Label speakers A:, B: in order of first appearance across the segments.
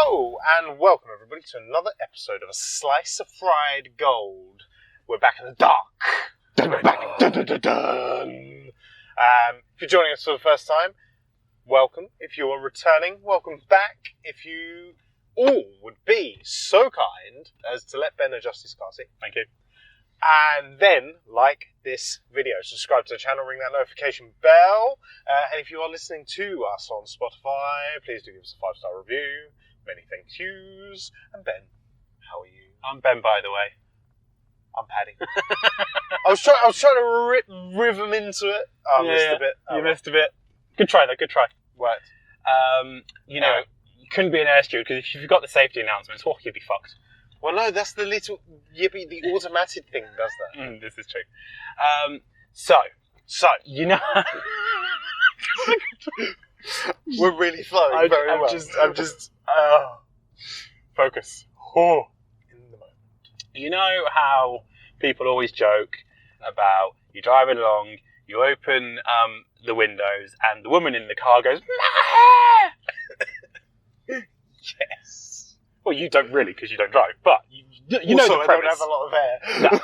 A: Hello and welcome everybody to another episode of A Slice of Fried Gold. We're back in the dark. We're back. If you're joining us for the first time, welcome. If you are returning, welcome back. If you all would be so kind as to let Ben adjust his car seat. Thank you. And then like this video, subscribe to the channel, ring that notification bell. And if you are listening to us on Spotify, please do give us a 5-star review. Many thank yous. And Ben, how are you?
B: I'm Ben, by the way.
A: I'm Paddy. I was trying to rhythm into it. I missed a bit.
B: You missed a bit. Good try though. Good try.
A: Worked.
B: You couldn't be an air steward because if you forgot the safety announcements, you'd be fucked.
A: Well, no, that's the little yippee. The automatic thing does that.
B: This is true. So you know,
A: we're really flowing very well.
B: I'm just focus. Oh.
A: In the moment.
B: You know how people always joke about you driving along, you open the windows, and the woman in the car goes, "My hair!"
A: Yes.
B: Well, you don't really because you don't drive, but you know
A: Also,
B: the
A: I
B: premise.
A: don't have a lot of hair.
B: No.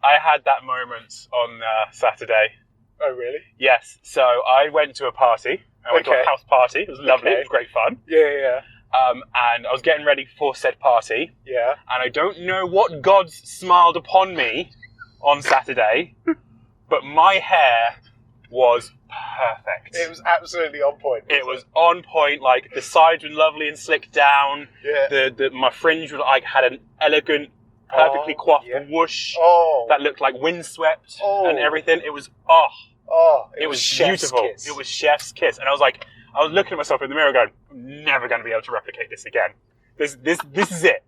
B: I had that moment on Saturday.
A: Oh, really?
B: Yes. So I went to a party. I went to a house party. It was lovely.
A: Okay.
B: It was great fun.
A: Yeah.
B: And I was getting ready for said party.
A: Yeah.
B: And I don't know what gods smiled upon me on Saturday, but my hair was perfect.
A: It was absolutely on point.
B: It was on point. Like the sides were lovely and slicked down.
A: Yeah.
B: My fringe was like had an elegant, perfectly coiffed whoosh that looked like windswept and everything. It was it was beautiful.
A: Kiss.
B: It was chef's kiss. And I was looking at myself in the mirror going, I'm never going to be able to replicate this again. This is it.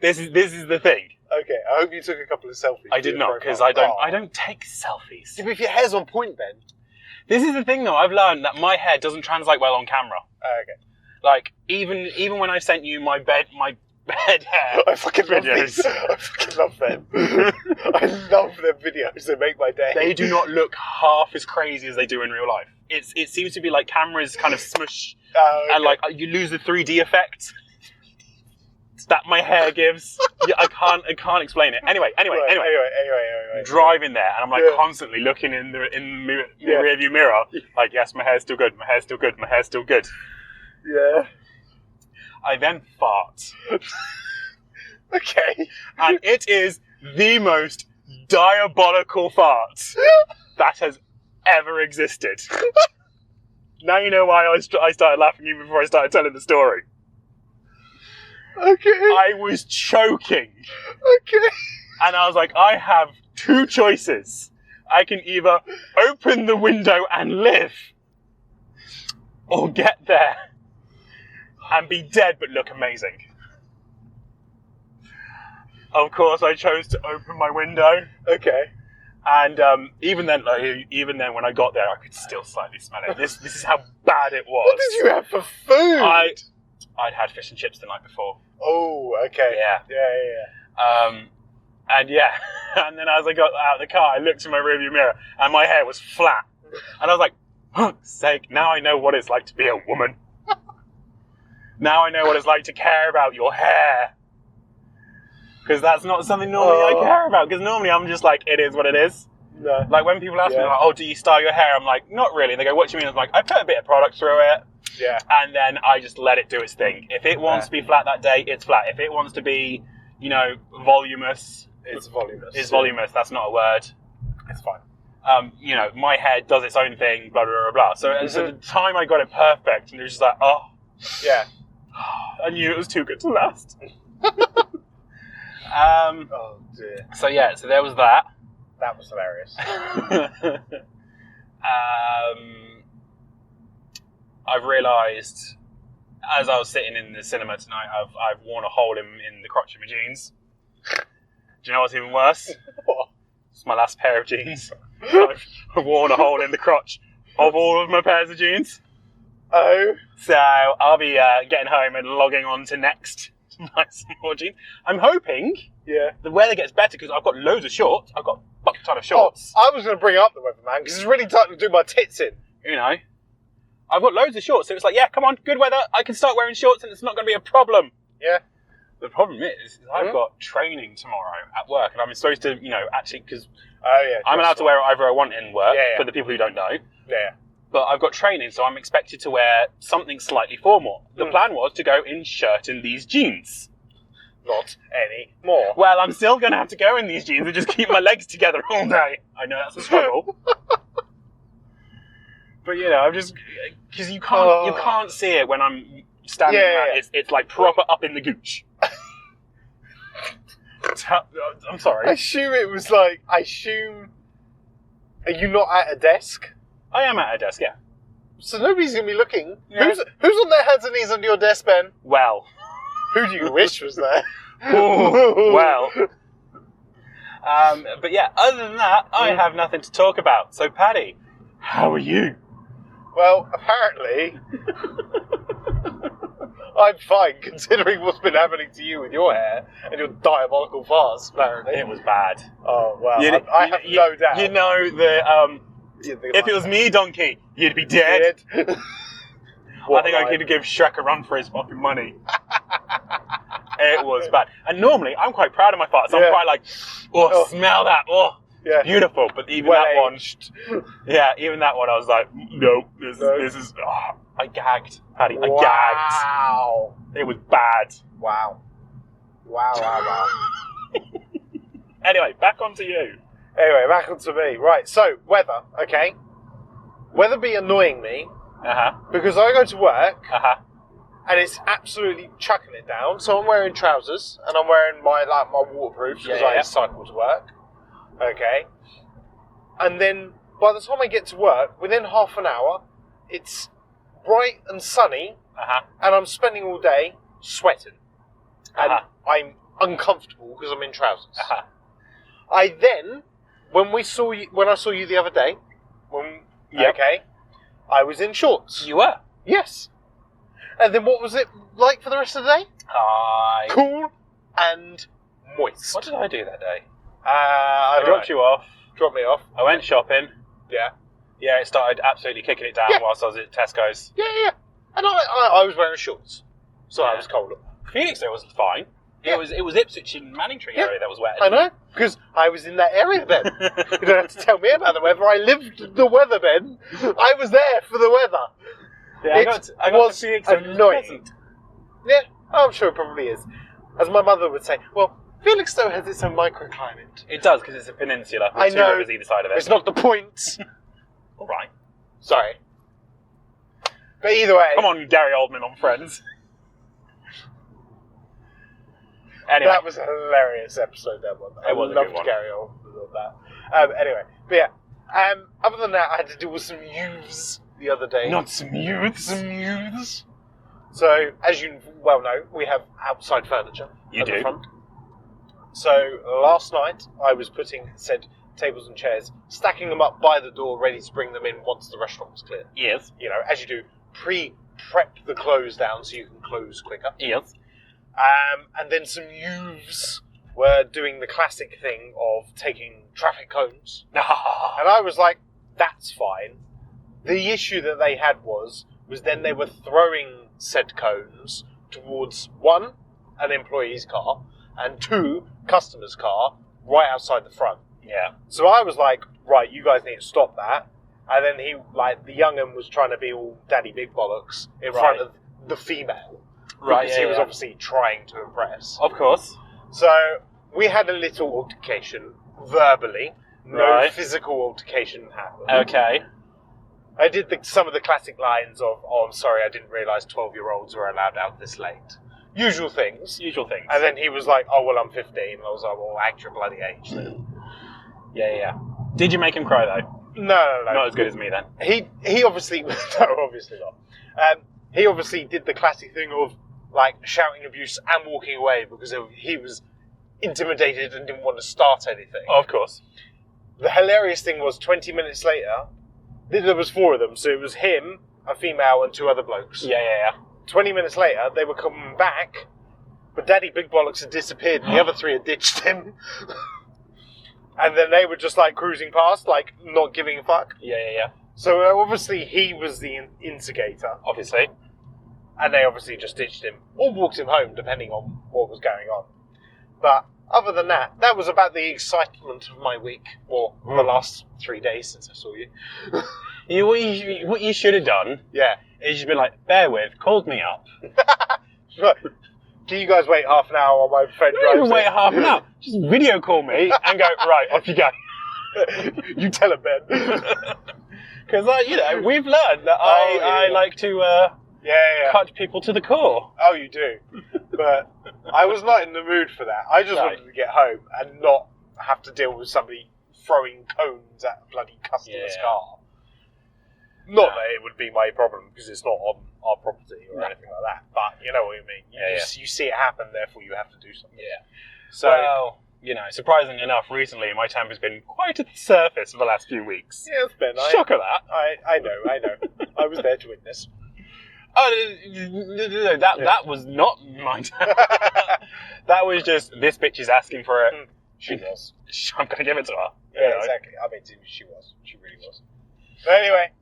B: This is the thing.
A: Okay, I hope you took a couple of selfies.
B: I did not, because I don't take selfies.
A: If your hair's on point, Ben.
B: This is the thing though, I've learned that my hair doesn't translate well on camera.
A: Okay.
B: Like, even when I sent you my bed hair.
A: I fucking love
B: videos.
A: these. I fucking love them. I love their videos. They make my day.
B: They do not look half as crazy as they do in real life. It seems to be like cameras kind of smush and like you lose the 3D effect that my hair gives. I can't explain it. Anyway. Driving there and I'm like constantly looking in the rearview mirror. Like, yes, my hair's still good. My hair's still good. My hair's still good.
A: Yeah.
B: I then fart.
A: Okay.
B: And it is the most diabolical fart that has ever existed. Now you know why I started laughing even before I started telling the story.
A: Okay.
B: I was choking.
A: Okay.
B: And I was like, I have two choices. I can either open the window and live, or get there and be dead but look amazing. Of course, I chose to open my window.
A: Okay.
B: And even then, when I got there, I could still slightly smell it. This is how bad it was.
A: What did you have for food?
B: I'd had fish and chips the night before.
A: Oh, okay.
B: Yeah. And then as I got out of the car, I looked in my rearview mirror, and my hair was flat. And I was like, fuck's sake, now I know what it's like to be a woman. Now I know what it's like to care about your hair. Because that's not something normally I care about. Because normally I'm just like, it is what it is.
A: No.
B: Like when people ask me, like, oh, do you style your hair? I'm like, not really. And they go, what do you mean? I'm like, I put a bit of product through it.
A: Yeah.
B: And then I just let it do its thing. If it wants to be flat that day, it's flat. If it wants to be, voluminous.
A: It's voluminous.
B: It's voluminous. That's not a word.
A: It's fine.
B: My hair does its own thing, blah, blah, blah, blah. So the time I got it perfect, and it was just like, oh.
A: Yeah.
B: I knew it was too good to last.
A: Oh, dear.
B: So there was that.
A: That was hilarious.
B: I've realised, as I was sitting in the cinema tonight, I've worn a hole in the crotch of my jeans. Do you know what's even worse?
A: What?
B: It's my last pair of jeans. I've worn a hole in the crotch of all of my pairs of jeans.
A: Oh.
B: So I'll be getting home and logging on to Next to buy some more jeans. I'm hoping the weather gets better because I've got loads of shorts. I've got a bucket ton of shorts.
A: I was going to bring up the weather, man, because it's really starting to do my tits in.
B: I've got loads of shorts, so it's like, yeah, come on, good weather, I can start wearing shorts and it's not going to be a problem.
A: Yeah.
B: The problem is I've got training tomorrow at work, and I'm supposed to, actually, because I'm allowed to wear whatever I want in work, for the people who don't know.
A: Yeah.
B: But I've got training, so I'm expected to wear something slightly formal. The plan was to go in shirt and these jeans.
A: Not anymore.
B: Well, I'm still going to have to go in these jeans and just keep my legs together all day. I know that's a struggle. But, I'm just... Because you can't see it when I'm standing around. It's like proper up in the gooch. I'm sorry.
A: I assume... Are you not at a desk?
B: I am at a desk, yeah.
A: So nobody's going to be looking.
B: Yeah.
A: Who's on their hands and knees under your desk, Ben?
B: Well.
A: Who do you wish was there?
B: Well. But yeah, other than that, I have nothing to talk about. So, Paddy, how are you?
A: Well, apparently... I'm fine, considering what's been happening to you with your hair and your diabolical farce, apparently.
B: It was bad.
A: Oh, well, I have no doubt.
B: You know if it was me, Donkey, you'd be dead. I think I could give Shrek a run for his fucking money. It was bad. And normally, I'm quite proud of my farts. I'm quite like, smell that. Oh, beautiful. But even that one, even that one, I was like, no, this is... Oh, I gagged, Paddy. I gagged.
A: Wow.
B: It was bad.
A: Wow.
B: Anyway, back onto you.
A: Anyway, back onto me. Right, so, weather, okay? Weather be annoying me, because I go to work, and it's absolutely chucking it down, so I'm wearing trousers, and I'm wearing my waterproofs, because I cycle to work, okay? And then, by the time I get to work, within half an hour, it's bright and sunny, and I'm spending all day sweating. And I'm uncomfortable because I'm in trousers. I then, when I saw you the other day, I was in shorts.
B: You were?
A: Yes. And then what was it like for the rest of the day? Cool and moist.
B: What did I do that day?
A: I
B: dropped you off.
A: Dropped me off.
B: I went shopping.
A: Yeah.
B: Yeah, it started absolutely kicking it down whilst I was at Tesco's.
A: Yeah. And I was wearing shorts, so I was colder.
B: Phoenix there was fine. It was Ipswich and Manningtree area that was wet.
A: I know, because I was in that area, Ben. You don't have to tell me about the weather. I lived the weather, Ben. I was there for the weather.
B: Yeah, I got to Phoenix.
A: Annoying. Yeah, I'm sure it probably is. As my mother would say, well, Felixstowe has its own microclimate.
B: It does, because it's a peninsula with
A: I
B: two
A: know.
B: rivers either side of it.
A: It's not the point.
B: All right.
A: Sorry. But either way...
B: Come on, Gary Oldman on Friends. Anyway.
A: That was a hilarious episode, that one.
B: It was a good one.
A: I loved Gary Oldman on that. Anyway, but yeah. Other than that, I had to deal with some youths the other day.
B: Not some youths.
A: Some youths. So, as you well know, we have outside furniture at the front. So, last night, I was putting said tables and chairs, stacking them up by the door, ready to bring them in once the restaurant was clear.
B: Yes.
A: You know, as you do, prep the clothes down so you can close quicker.
B: Yes.
A: And then some youths were doing the classic thing of taking traffic cones. And I was like, that's fine. The issue that they had was then they were throwing said cones towards, one, an employee's car, and two, customer's car, right outside the front.
B: Yeah.
A: So I was like, right, you guys need to stop that. And then the young'un was trying to be all daddy big bollocks in front of the female.
B: Right,
A: because he was obviously trying to impress.
B: Of course.
A: So we had a little altercation verbally. No physical altercation happened.
B: Okay.
A: I did some of the classic lines of, oh, I'm sorry, I didn't realise 12-year-olds were allowed out this late. Usual things. And then he was like, oh, well, I'm 15. And I was like, well, act your bloody age then.
B: Yeah. Did you make him cry, though?
A: No.
B: Not as good as me, then.
A: He obviously... No, obviously not. He obviously did the classic thing of, like, shouting abuse and walking away because he was intimidated and didn't want to start anything.
B: Of course.
A: The hilarious thing was 20 minutes later, there was 4 of them, so it was him, a female, and 2 other blokes.
B: Yeah.
A: 20 minutes later, they were coming back, but Daddy Big Bollocks had disappeared and the other 3 had ditched him. And then they were just, like, cruising past, like, not giving a fuck.
B: Yeah.
A: So obviously he was the instigator,
B: Obviously.
A: and they obviously just ditched him or walked him home, depending on what was going on. But other than that, that was about the excitement of my week, or the last 3 days since I saw you.
B: What you should have done
A: Yeah.
B: is you'd been like, bear with, called me up.
A: Right. Can you guys wait half an hour while my friend
B: Don't
A: drives
B: even wait
A: in?
B: half an hour. Just video call me and go, right, off you go.
A: You tell him, Ben.
B: Because, we've learned that I like to
A: Yeah.
B: cut people to the core.
A: Oh, you do. But I was not in the mood for that. I just wanted to get home and not have to deal with somebody throwing cones at a bloody customer's car. Not that it would be my problem, because it's not on our property or anything like that. But you know what I mean. You see it happen, therefore you have to do something.
B: Yeah.
A: So,
B: well, surprisingly enough, recently my temper's been quite at the surface for the last few weeks.
A: yeah, it's been.
B: Shock of that.
A: I know. I was there to witness.
B: Oh, no, that was not my temper. That was just, this bitch is asking for it.
A: She was.
B: I'm going to give it to her.
A: Yeah, exactly. I mean, she was. She really was. But anyway,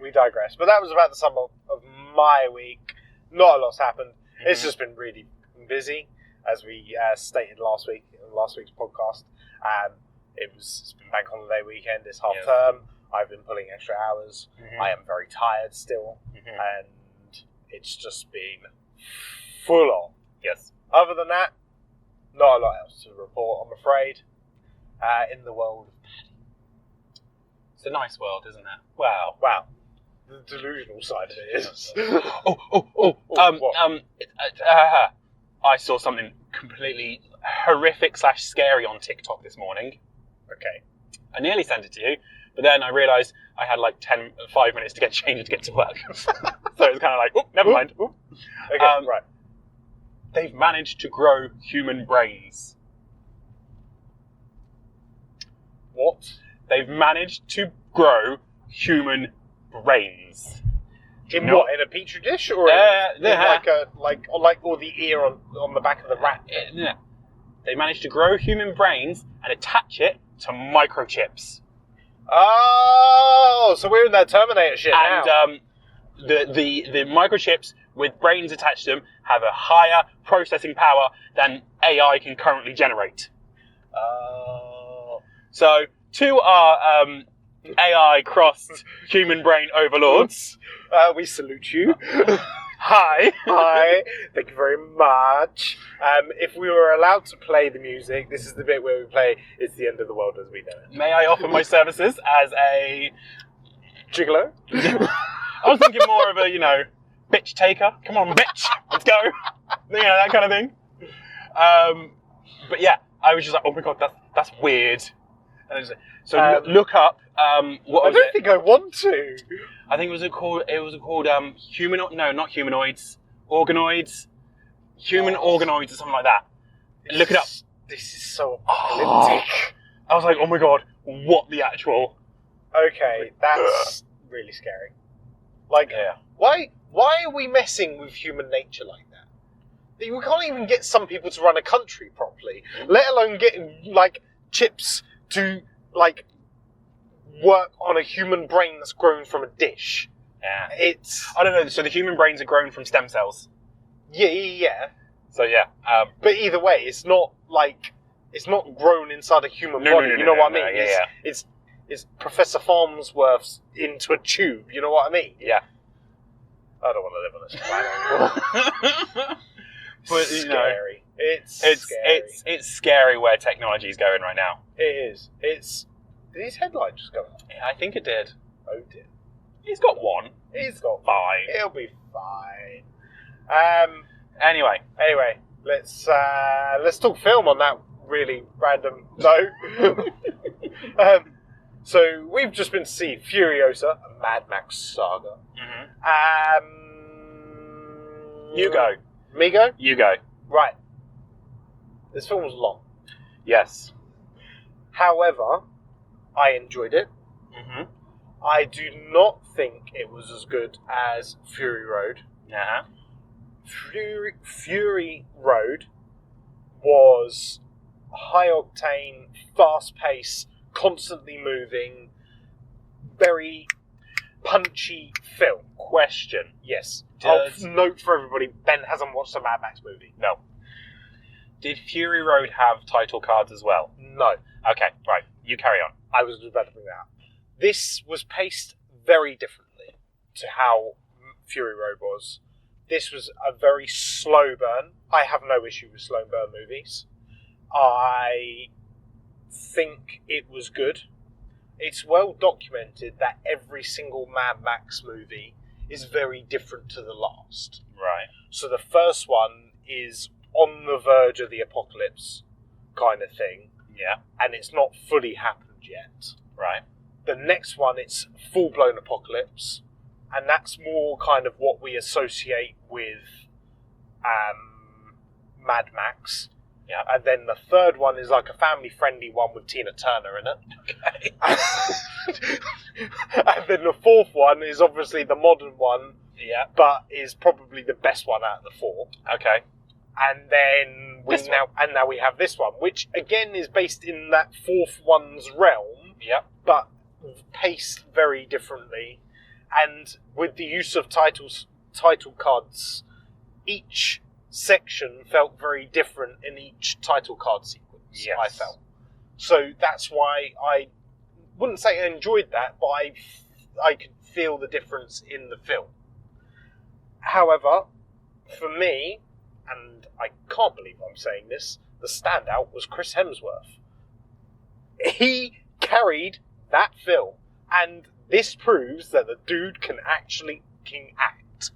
A: we digress. But that was about the sum of my week. Not a lot's happened. Mm-hmm. It's just been really busy, as we stated last week in last week's podcast. It's been bank holiday weekend. It's half term. I've been pulling extra hours. Mm-hmm. I am very tired still, and it's just been full on.
B: Yes.
A: Other than that, not a lot else to report, I'm afraid. In the world of Paddy.
B: It's a nice world, isn't it? Wow.
A: The delusional side of it is.
B: I saw something completely horrific / scary on TikTok this morning.
A: Okay.
B: I nearly sent it to you, but then I realised I had like 5 minutes to get changed to get to work. So it was kind of like, never mind.
A: Okay, right.
B: They've managed to grow human brains.
A: What?
B: They've managed to grow human brains.
A: In what? In a petri dish, or in or the ear on the back of the rat?
B: Yeah. They managed to grow human brains and attach it to microchips.
A: Oh, so we're in that Terminator shit now.
B: And the microchips with brains attached to them have a higher processing power than AI can currently generate.
A: Oh.
B: So, to our AI crossed human brain overlords,
A: we salute you.
B: Hi.
A: Thank you very much. If we were allowed to play the music, this is the bit where we play "It's the End of the World as We Know It."
B: May I offer my services as a
A: gigolo?
B: I was thinking more of a, bitch taker. Come on, bitch, let's go. That kind of thing. But yeah, I was just like, oh my god, that's weird. And so look up. What was it?
A: I don't think I want to.
B: I think it was called not humanoids, organoids, human organoids or something like that. Look it up.
A: This is so apocalyptic.
B: I was like, oh my god, what the actual?
A: Okay, that's really scary. Like, why are we messing with human nature like that? We can't even get some people to run a country properly, let alone getting chips to work on a human brain that's grown from a dish.
B: Yeah. I don't know. So the human brains are grown from stem cells.
A: Yeah.
B: So yeah.
A: But either way, it's not grown inside a human body. You know what I mean?
B: Yeah.
A: It's Professor Farnsworth's into a tube. You know what I mean?
B: Yeah.
A: I don't want to live on this planet anymore.
B: But
A: scary. It's scary.
B: It's scary where technology is going right now.
A: It is. Did his headline just go up?
B: Yeah, I think it did.
A: Oh dear.
B: He's got one.
A: He's got
B: fine.
A: He'll be fine.
B: Anyway,
A: let's talk film on that really random note. So we've just been to see Furiosa, a Mad Max Saga.
B: Mm-hmm. You go.
A: Me go?
B: You go.
A: Right. This film was long.
B: Yes.
A: However, I enjoyed it.
B: Mm-hmm.
A: I do not think it was as good as Fury Road.
B: Uh-huh.
A: Fury Road was high octane, fast paced, constantly moving, very punchy film.
B: Question.
A: Yes.
B: Does-
A: Note for everybody, Ben hasn't watched a Mad Max movie.
B: No. Did Fury Road have title cards as well?
A: No.
B: Okay, right. You carry on.
A: I was about to bring that up. This was paced very differently to how Fury Road was. This was a very slow burn. I have no issue with slow burn movies. I think it was good. It's well documented that every single Mad Max movie is very different to the last.
B: Right.
A: So the first one is on the verge of the apocalypse kind of thing,
B: Yeah.
A: and it's not fully happened yet.
B: Right.
A: The next one, it's full-blown apocalypse, and that's more kind of what we associate with Mad Max.
B: Yeah.
A: And then the third one is like a family-friendly one with Tina Turner in it.
B: Okay.
A: And then the fourth one is obviously the modern one,
B: Yeah.
A: but is probably the best one out of the four.
B: Okay.
A: And then now we have this one, which again is based in that fourth one's realm,
B: Yeah.
A: but paced very differently, and with the use of title cards, each section felt very different in each title card sequence.
B: Yes.
A: I felt so. That's why I wouldn't say I enjoyed that, but I could feel the difference in the film. However, for me, and I can't believe I'm saying this, the standout was Chris Hemsworth. He carried that film, and this proves that the dude can actually act.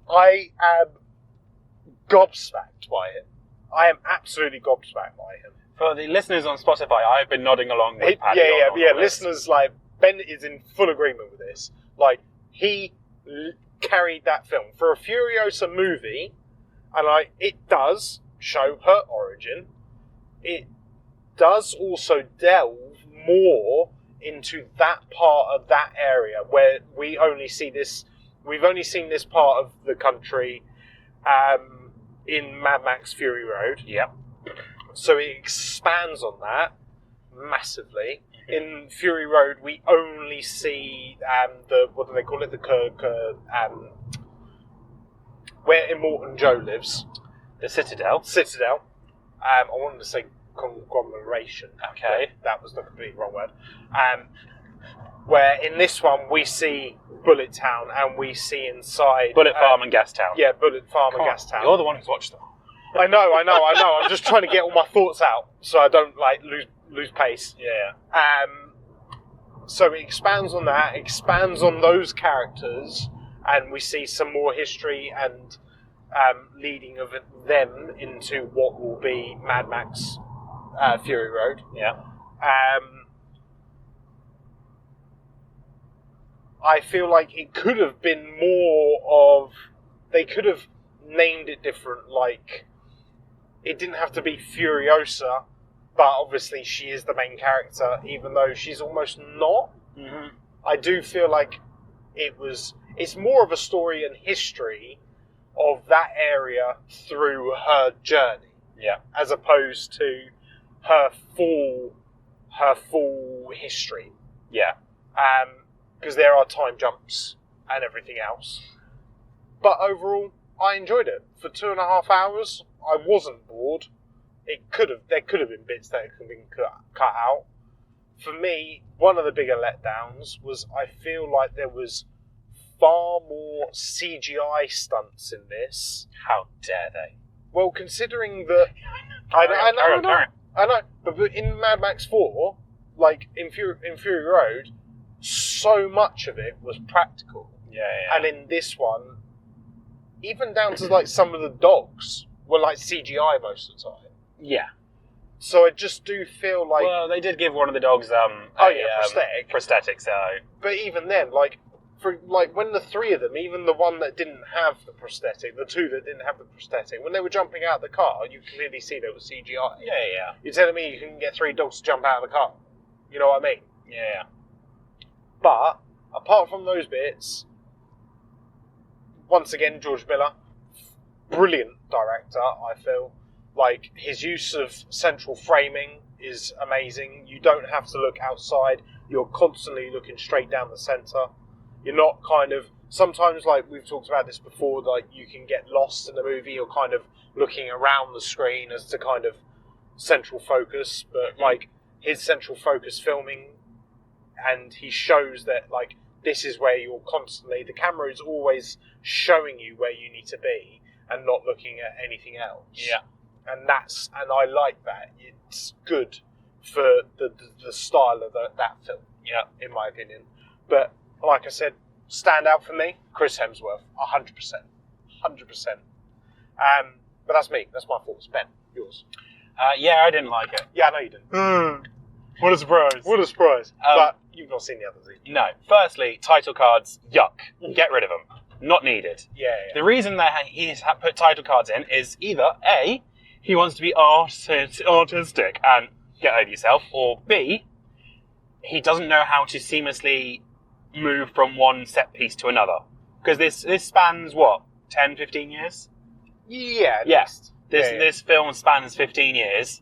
A: I am gobsmacked by it. I am absolutely gobsmacked by him.
B: For the listeners on Spotify, I've been nodding along with Paddy. on all this.
A: Listeners, like, Ben is in full agreement with this. Like, he carried that film. For a Furiosa movie, and it does show her origin, it does also delve more into that part of that area where we've only seen this part of the country in Mad Max Fury Road.
B: Yep.
A: So it expands on that massively. In Fury Road, we only see what do they call it? Where Immortan Joe lives.
B: The Citadel.
A: I wanted to say conglomeration.
B: Okay.
A: That was the completely wrong word. Where in this one we see Bullet Town and we see inside
B: Bullet Farm and Gas Town.
A: Yeah, Bullet Farm and Gas Town.
B: You're the one who's watched them.
A: I know. I'm just trying to get all my thoughts out so I don't lose pace.
B: Yeah.
A: So it expands on that, expands on those characters, and we see some more history and leading of them into what will be Mad Max Fury Road.
B: Yeah.
A: I feel like it could have been more of... They could have named it different, like... It didn't have to be Furiosa, but obviously she is the main character, even though she's almost not.
B: Mm-hmm.
A: I do feel like it's more of a story and history of that area through her journey.
B: Yeah.
A: As opposed to her full history.
B: Yeah.
A: Because there are time jumps and everything else. But overall, I enjoyed it. For 2.5 hours, I wasn't bored. There could have been bits that could have been cut out. For me, one of the bigger letdowns was I feel like there was far more CGI stunts in this.
B: How dare they?
A: Well, considering that... I know, but in Mad Max 4, like in Fury Road, so much of it was practical.
B: Yeah.
A: And in this one, even down to like some of the dogs were like CGI most of the time.
B: Yeah.
A: So I just do feel like...
B: Well, they did give one of the dogs prosthetic, so...
A: But even then, like when the three of them, even the one that didn't have the prosthetic, the two that didn't have the prosthetic, when they were jumping out of the car, you could clearly see there was CGI.
B: Yeah.
A: You're telling me you can get 3 dogs to jump out of the car? You know what I mean?
B: Yeah.
A: But, apart from those bits, once again, George Miller, brilliant director, I feel. Like, his use of central framing is amazing. You don't have to look outside. You're constantly looking straight down the centre. You're not kind of... Sometimes, like, we've talked about this before, like, you can get lost in the movie. You're kind of looking around the screen as to kind of central focus. But, like, his central focus filming, and he shows that, like, this is where you're constantly... The camera is always showing you where you need to be and not looking at anything else.
B: Yeah.
A: And I like that. It's good for the style of that film, in my opinion. But like I said, stand out for me, Chris Hemsworth, 100%. 100%. But that's me. That's my thoughts. Ben, yours.
B: Yeah, I didn't like it.
A: Yeah, I know you didn't.
B: What a surprise.
A: What a surprise. But you've not seen the others either.
B: No. Firstly, title cards, yuck. Get rid of them. Not needed.
A: Yeah.
B: The reason that he's put title cards in is either A, he wants to be artistic and get over yourself, or B, he doesn't know how to seamlessly move from one set piece to another. Because this spans, what, 10, 15 years?
A: Yeah, at
B: Yeah.
A: least.
B: This film spans 15 years,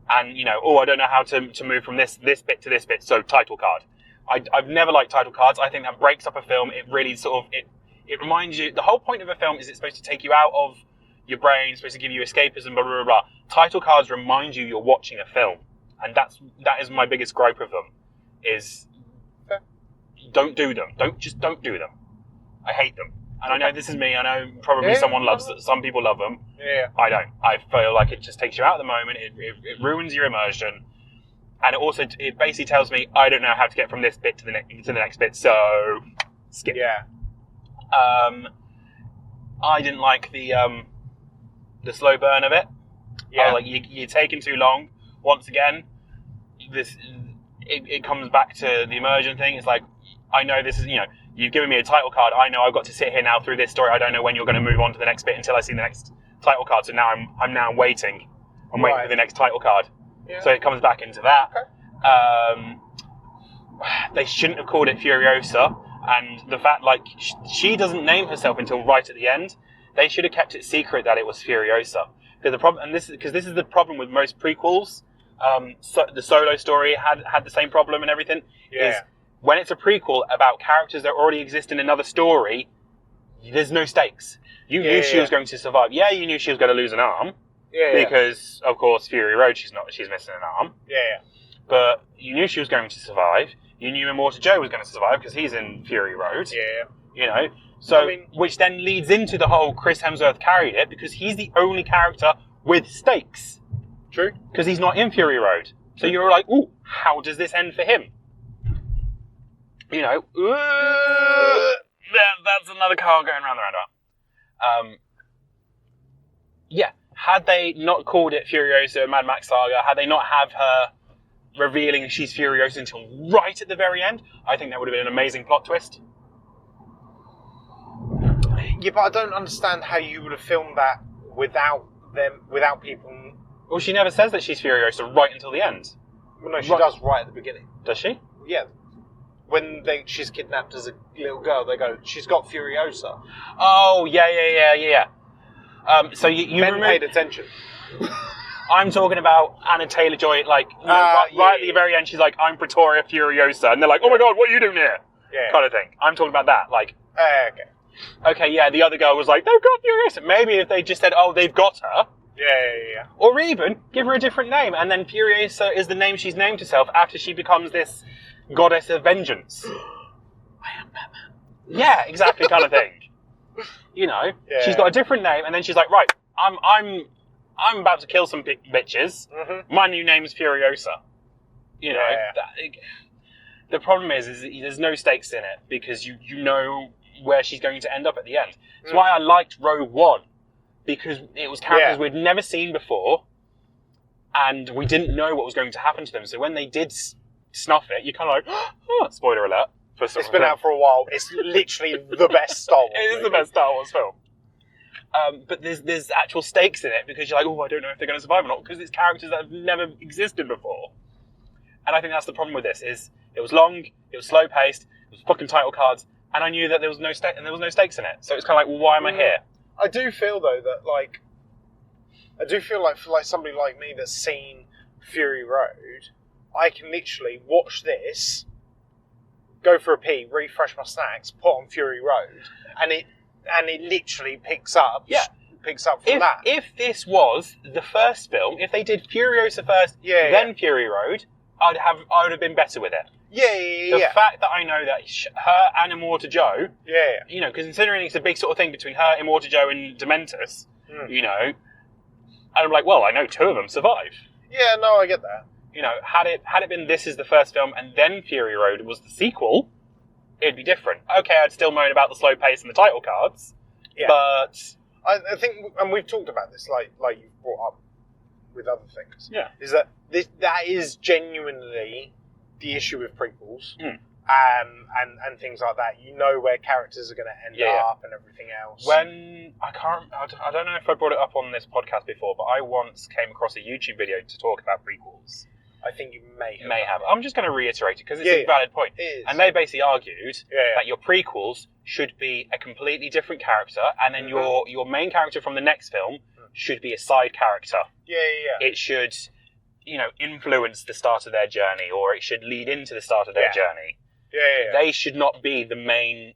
B: and, you know, I don't know how to move from this bit to this bit, so title card. I've never liked title cards. I think that breaks up a film. It really sort of, it reminds you, the whole point of a film is it's supposed to take you out of your brain, it's supposed to give you escapism, blah, blah, blah. Title cards remind you you're watching a film. And that is my biggest gripe of them, is don't do them. Don't do them. I hate them. And I know this is me, I know probably some people love them.
A: Yeah.
B: I don't. I feel like it just takes you out of the moment, it ruins your immersion, and it basically tells me I don't know how to get from this bit to the next bit, so skip.
A: Yeah.
B: I didn't like the slow burn of it.
A: Yeah.
B: Like you're taking too long. Once again, it comes back to the immersion thing. It's like, I know this is, you've given me a title card. I know I've got to sit here now through this story. I don't know when you're going to move on to the next bit until I see the next title card. So now I'm now waiting. I'm waiting for the next title card. Yeah. So it comes back into that. Okay. They shouldn't have called it Furiosa. And the fact, like, she doesn't name herself until right at the end. They should have kept it secret that it was Furiosa. Because this is the problem with most prequels. So the Solo story had the same problem and everything.
A: Yeah.
B: Is when it's a prequel about characters that already exist in another story, there's no stakes. You knew she was going to survive. Yeah, you knew she was going to lose an arm. Because of course, Fury Road, she's missing an arm.
A: Yeah.
B: But you knew she was going to survive. You knew Immortal Joe was going to survive because he's in Fury Road.
A: Yeah.
B: So, which then leads into the whole Chris Hemsworth carried it because he's the only character with stakes.
A: True.
B: Because he's not in Fury Road. So you're like, ooh, how does this end for him? That's another car going around the roundabout. Had they not called it Furiosa Mad Max Saga, had they not have her revealing she's Furiosa until right at the very end, I think that would have been an amazing plot twist.
A: Yeah, but I don't understand how you would have filmed that without people.
B: Well, she never says that she's Furiosa right until the end.
A: Well, no, she does right at the beginning.
B: Does she?
A: Yeah. When she's kidnapped as a little girl, they go, she's got Furiosa.
B: Oh, yeah. So you
A: Men paid attention.
B: I'm talking about Anna Taylor-Joy, right at the very end, she's like, I'm Pretoria Furiosa. And they're like, oh my god, what are you doing here?
A: Yeah.
B: Kind of thing. I'm talking about that, like...
A: Okay.
B: Okay, yeah, the other girl was like, they've got Furiosa. Maybe if they just said, oh, they've got her.
A: Yeah.
B: Or even, give her a different name, and then Furiosa is the name she's named herself after she becomes this goddess of vengeance. I am Batman. Yeah, exactly, kind of thing. She's got a different name, and then she's like, right, I'm about to kill some bitches. Mm-hmm. My new name is Furiosa. The problem is there's no stakes in it because you know where she's going to end up at the end. That's why I liked Rogue One, because it was characters we'd never seen before, and we didn't know what was going to happen to them. So when they did snuff it, you're kind of like, oh, spoiler alert.
A: It's been out for a while. It's literally the best Star Wars.
B: It is the best Star Wars film. But there's actual stakes in it because you're like, oh, I don't know if they're going to survive or not, because it's characters that have never existed before. And I think that's the problem with this, is it was long, it was slow paced, it was fucking title cards, and I knew that there was no stakes in it. So it's kind of like, well, why am I here?
A: I do feel though that for somebody like me that's seen Fury Road, I can literally watch this, go for a pee, refresh my snacks, put on Fury Road, and it literally picks up.
B: Yeah.
A: Picks up from that.
B: If this was the first film, if they did Furiosa first, then Fury Road, I would have been better with it.
A: Yeah.
B: The fact that I know that her and Immortal Joe,
A: Yeah.
B: Because considering it's a big sort of thing between her, Immortal Joe, and Dementus, and I'm like, well, I know 2 of them survive.
A: Yeah, no, I get that.
B: Had it been this is the first film and then Fury Road was the sequel, it'd be different. Okay, I'd still moan about the slow pace and the title cards, but
A: I think, and we've talked about this, like you've brought up with other things.
B: Yeah,
A: is that that is genuinely the issue with prequels, and things like that. You know where characters are going to end up and everything else.
B: When I don't know if I brought it up on this podcast before, but I once came across a YouTube video to talk about prequels.
A: I think you may have.
B: I'm just going to reiterate it because it's a valid point.
A: It is.
B: And they basically argued that your prequels should be a completely different character, and then your main character from the next film should be a side character.
A: Yeah.
B: It should, influence the start of their journey, or it should lead into the start of their journey.
A: Yeah.
B: They should not be the main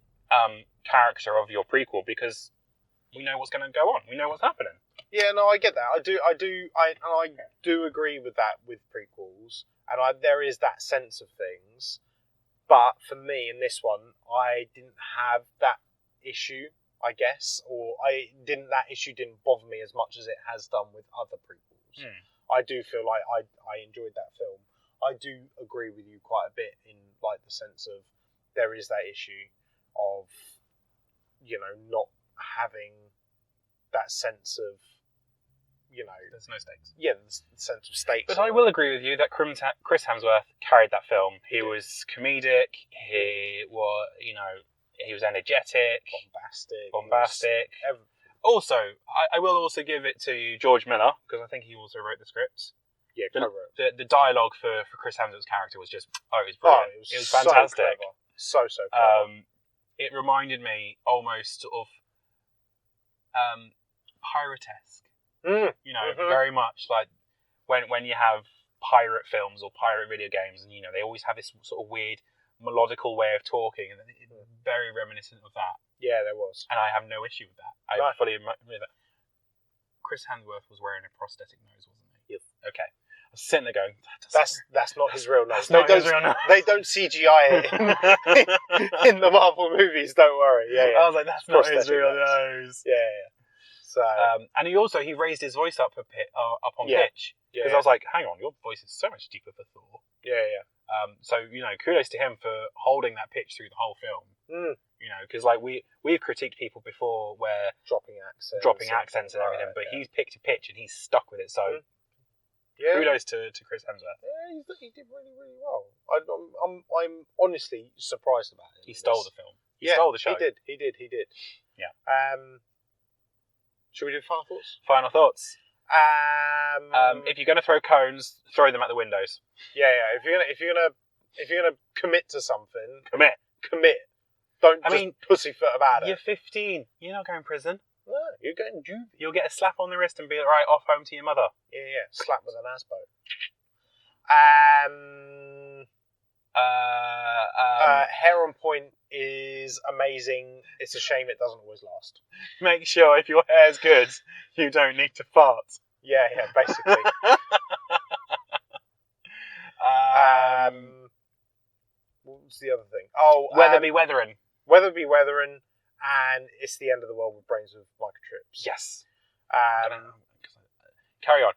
B: character of your prequel because we know what's going to go on. We know what's happening.
A: Yeah, no, I get that. I do agree with that with prequels, and there is that sense of things. But for me, in this one, I didn't have that issue, I guess, or that issue didn't bother me as much as it has done with other prequels. I do feel like I enjoyed that film. I do agree with you quite a bit in like the sense of there is that issue of not having that sense of
B: there's no stakes.
A: Yeah, the sense of stakes.
B: But I will agree with you that Chris Hemsworth carried that film. He was comedic. He was, he was energetic, bombastic. Also, I will also give it to you, George Miller, because I think he also wrote the script.
A: Yeah,
B: the dialogue for Chris Hemsworth's character was just it was brilliant. It was fantastic.
A: So clever.
B: It reminded me almost of pirate-esque. Very much like when you have pirate films or pirate video games, and they always have this sort of weird melodical way of talking, and it's very reminiscent of that.
A: Yeah, there was,
B: and I have no issue with that. I fully admit that. Chris Hemsworth was wearing a prosthetic nose, wasn't he?
A: Yep.
B: Okay. I was sitting there going,
A: that's not his real nose.
B: Not his real nose.
A: They don't CGI it in the Marvel movies. Don't worry. Yeah.
B: I was like, that's not his real nose.
A: Yeah. So,
B: and he raised his voice up on pitch because I was like, hang on, your voice is so much deeper for Thor.
A: Yeah.
B: So kudos to him for holding that pitch through the whole film. Because like we've critiqued people before where dropping accents and everything, but he's picked a pitch and he's stuck with it. So kudos to Chris Hemsworth.
A: Yeah, he did really, really well. I'm honestly surprised about it.
B: He stole the film. He stole the show.
A: He did.
B: Yeah.
A: Should we do final thoughts?
B: Final thoughts. If you're going to throw cones, throw them at the windows.
A: Yeah. If you're gonna commit to something,
B: commit.
A: Don't pussyfoot about it.
B: You're 15. You're not going to prison.
A: No, you're going juvie.
B: You'll get a slap on the wrist and be right off home to your mother.
A: Yeah. Slap with an aspo. Hair on point is amazing. It's a shame it doesn't always last.
B: Make sure if your hair's good, you don't need to fart.
A: Yeah, basically. What was the other thing?
B: Weather be weathering.
A: Weather be weathering, and it's the end of the world with brains with microchips.
B: Yes.
A: Carry on.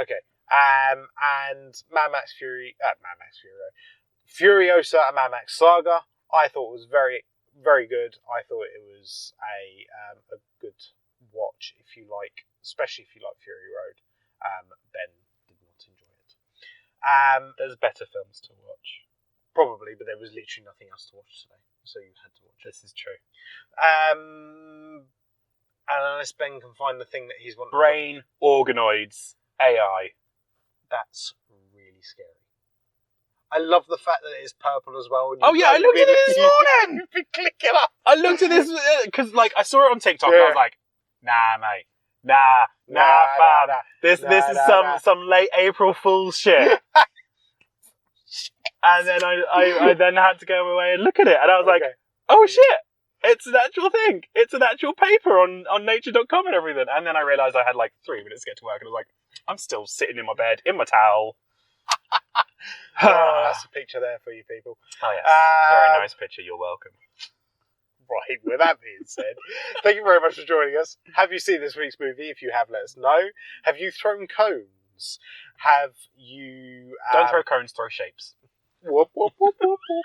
A: Okay. And Mad Max Furiosa and Mad Max Saga, I thought was very, very good. I thought it was a good watch especially if you like Fury Road. Ben did not enjoy it.
B: There's better films to watch.
A: Probably, but there was literally nothing else to watch today, so you had to watch it.
B: This is true.
A: And unless Ben can find the thing that he's wanting.
B: Brain organoids AI.
A: That's really scary. I love the fact that it's purple as well.
B: I looked at it this morning.
A: You've been clicking up.
B: I looked at this because, I saw it on TikTok and I was like, "Nah, mate, nah, fam. This is some late April Fool's shit." And then I then had to go away and look at it, and I was like,
A: Okay.
B: oh shit, it's an actual thing. It's an actual paper on nature.com and everything. And then I realised I had like 3 minutes to get to work, and I was like, I'm still sitting in my bed, in my towel.
A: Oh, that's a picture there for you people.
B: Oh yes, very nice picture, you're welcome.
A: Right, with that being said, thank you very much for joining us. Have you seen this week's movie? If you have, let us know. Have you thrown cones? Have you...
B: Don't throw cones, throw shapes.
A: Whoop, whoop, whoop, whoop, whoop.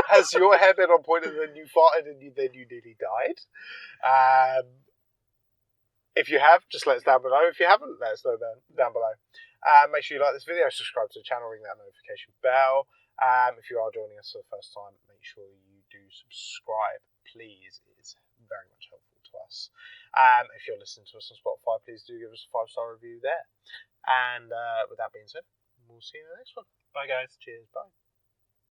A: Has your hair been on point and then you farted and then you nearly died? If you have, just let us down below. If you haven't, let us know down below. Make sure you like this video, subscribe to the channel, ring that notification bell. If you are joining us for the first time, make sure you do subscribe, please. It's very much helpful to us. If you're listening to us on Spotify, please do give us a 5-star review there. And with that being said, we'll see you in the next one.
B: Bye guys.
A: Cheers, bye.